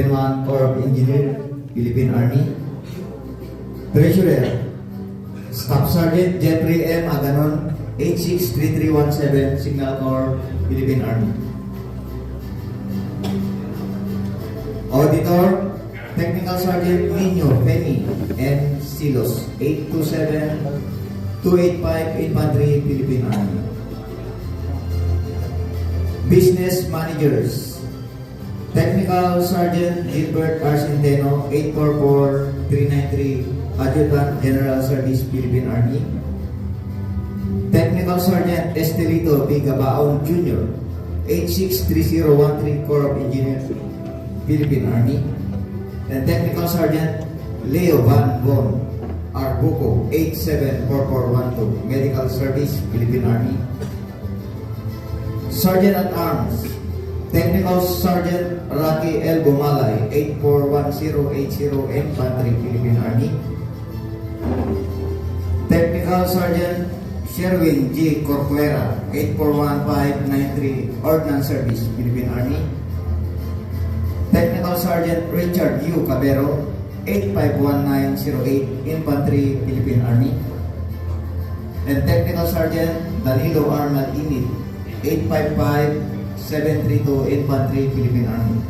1 Corps Engineer, Philippine Army. Treasurer, Staff Sergeant Jeffrey M. Aganon, 863317, Signal Corps, Philippine Army. Auditor, Technical Sergeant Nino Penny N. Silos, 827285, Infantry, Philippine Army. Business Managers, Technical Sergeant Gilbert R. Centeno, 844393, Adjutant General Service, Philippine Army. Technical Sergeant Estelito P. Gabaon Jr., 863013, Corps of Engineers, Philippine Army. And Technical Sergeant Leo Van Von Arbuco, 874412, Medical Service, Philippine Army. Sergeant at Arms, Technical Sergeant Rocky L. Bumalay, 841080, Infantry, Philippine Army. Technical Sergeant Sherwin G. Corcuera, 841593, Ordnance Service, Philippine Army. Technical Sergeant Richard U. Cabero, 851908, Infantry, Philippine Army. And Technical Sergeant Danilo R. Malinit, 855732, Infantry, Philippine Army.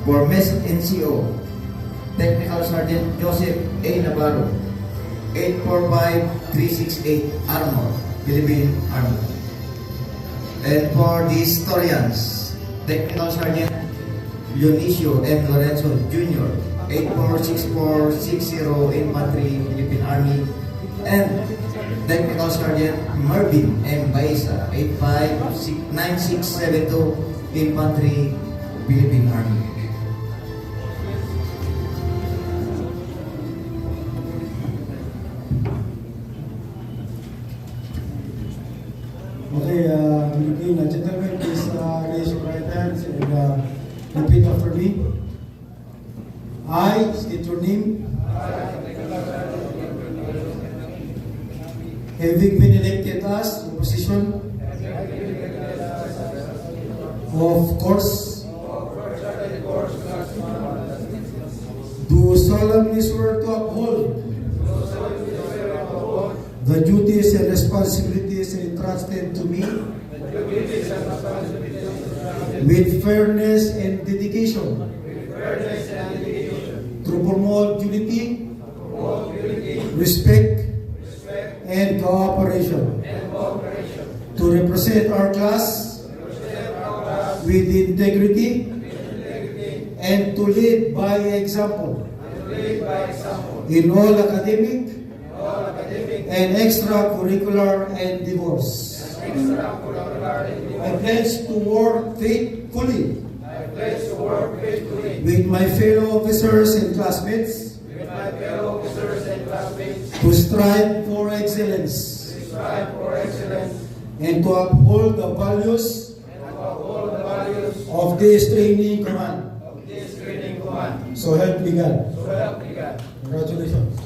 For Mess NCO, Technical Sergeant Joseph A. Navarro, 845368, Armor, Philippine Army. And for the historians, Technical Sergeant Dionisio M. Lorenzo Jr., 846460, Infantry, Philippine Army. And Technical Sergeant Mervin M. Baisa, 859672, Infantry, Philippine Army. Okay, good evening, gentlemen. Please raise your right hands and repeat after me. I state your name. Having been elected as the position of course, do solemnly swear to uphold the duties and responsibilities entrusted to me with fairness and dedication to promote unity, respect, and cooperation, to represent our class with integrity, and to lead by example in all academic and extracurricular endeavors. I pledge to work faithfully with my fellow officers and classmates to strive for excellence and to uphold the values of this training command. So help me God. Congratulations.